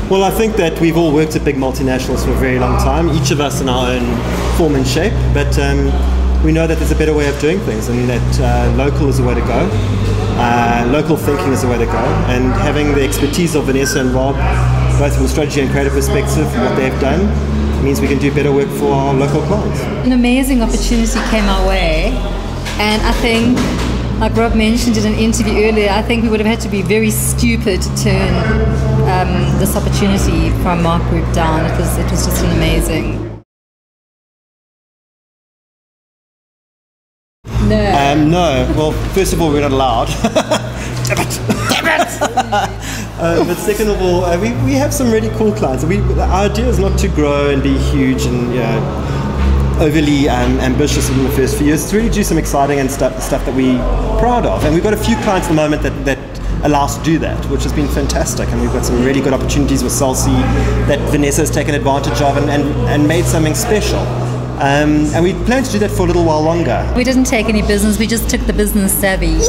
Well, I think that we've all worked at big multinationals for a very long time, each of us in our own form and shape, but we know that there's a better way of doing things, and that local is the way to go. Local thinking is the way to go, and having the expertise of Vanessa and Rob, both from a strategy and creative perspective, what they've done, means we can do better work for our local clients. An amazing opportunity came our way, and I think, like Rob mentioned in an interview earlier, I think we would have had to be very stupid to turn this opportunity from Mark Group down. It was just an amazing. No. Well, first of all, we're not allowed. Damn it! But second of all, we have some really cool clients. Our idea is not to grow and be huge and overly ambitious in the first few years. It's really do some exciting and stuff that we're proud of. And we've got a few clients at the moment that allow us to do that, which has been fantastic. And we've got some really good opportunities with Salsi that Vanessa has taken advantage of and made something special. And we plan to do that for a little while longer. We didn't take any business, we just took the business savvy.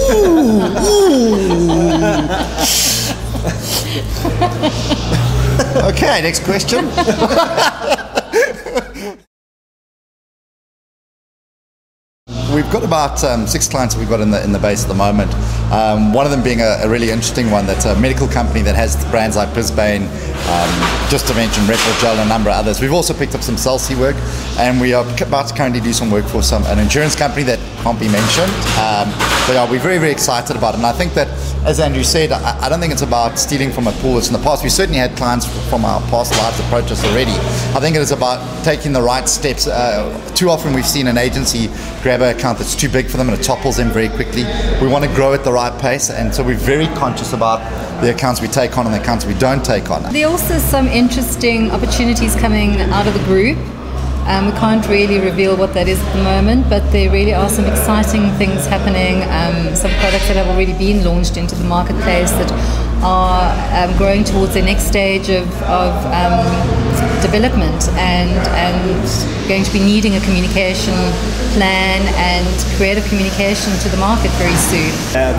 Okay, next question. We've got about 6 clients that we've got in the base at the moment. One of them being a really interesting one that's a medical company that has brands like Brisbane, just to mention Retrogel and a number of others. We've also picked up some Celsi work, and we are about to currently do some work for an insurance company that can't be mentioned. But yeah, we're very, very excited about it. And I think that, as Andrew said, I don't think it's about stealing from a pool that's in the past. We certainly had clients from our past lives approach us already. I think it is about taking the right steps. Too often we've seen an agency grab an account that's too big for them and it topples them very quickly. We want to grow at the right pace, and so we're very conscious about the accounts we take on and the accounts we don't take on. There are also some interesting opportunities coming out of the group. We can't really reveal what that is at the moment, but there really are some exciting things happening, some products that have already been launched into the marketplace that are growing towards the next stage of development and going to be needing a communication plan and creative communication to the market very soon.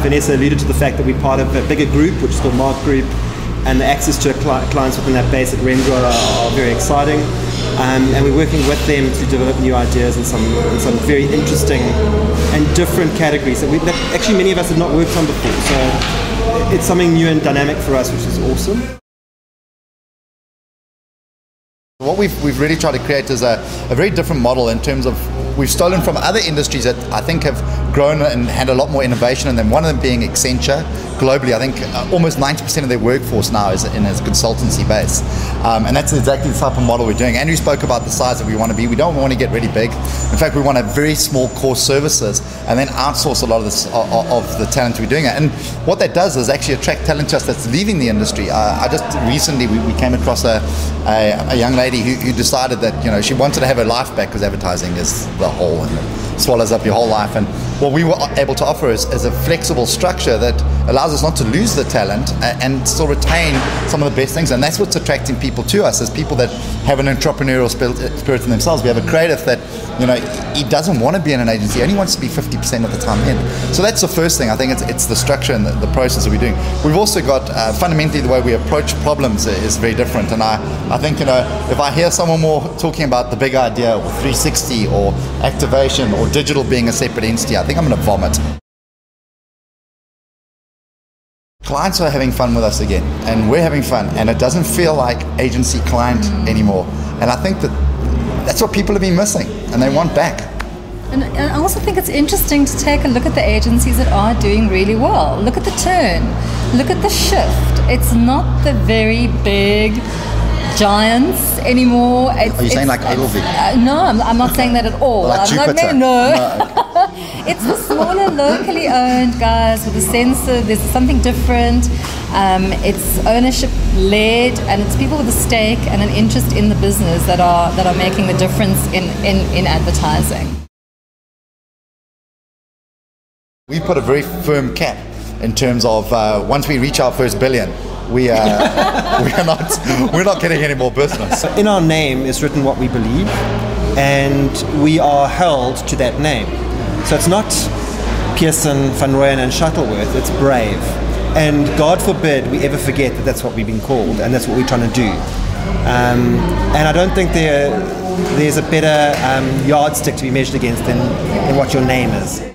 Vanessa alluded to the fact that we're part of a bigger group, which is called Mark Group, and the access to clients within that base at Rooyen are very exciting. And we're working with them to develop new ideas in some very interesting and different categories that actually many of us have not worked on before. So it's something new and dynamic for us, which is awesome. What we've really tried to create is a very different model in terms of we've stolen from other industries that I think have grown and had a lot more innovation in them. One of them being Accenture. Globally, I think almost 90% of their workforce now is in a consultancy base. And that's exactly the type of model we're doing. Andrew spoke about the size that we want to be. We don't want to get really big. In fact, we want to have very small core services and then outsource a lot of the talent we're doing it. And what that does is actually attract talent to us that's leaving the industry. I just recently, we came across a young lady who decided that she wanted to have her life back because advertising is the whole and it swallows up your whole life. And what we were able to offer is a flexible structure that allows us not to lose the talent and still retain some of the best things. And that's what's attracting people to us, is people that have an entrepreneurial spirit in themselves. We have a creative that he doesn't want to be in an agency, he only wants to be 50% of the time in. So that's the first thing. I think it's the structure and the process that we're doing. We've also got fundamentally the way we approach problems is very different. And I think if I hear someone more talking about the big idea or 360 or activation or digital being a separate entity, I think I'm going to vomit. Clients are having fun with us again, and we're having fun, and it doesn't feel like agency client anymore. And I think that's what people have been missing, and they want back. And I also think it's interesting to take a look at the agencies that are doing really well. Look at the turn, look at the shift. It's not the very big giants anymore. Are you saying like Adlip? No, I'm not saying that at all. Like Jupiter? No. It's the smaller, locally owned guys with a sense of there's something different. It's ownership led, and it's people with a stake and an interest in the business that are making the difference in advertising. We put a very firm cap in terms of once we reach our first billion, we're not getting any more business. In our name is written what we believe, and we are held to that name. So it's not Pearson, Van Rooyen and Shuttleworth, it's brave. And God forbid we ever forget that that's what we've been called and that's what we're trying to do. And I don't think there's a better yardstick to be measured against than what your name is.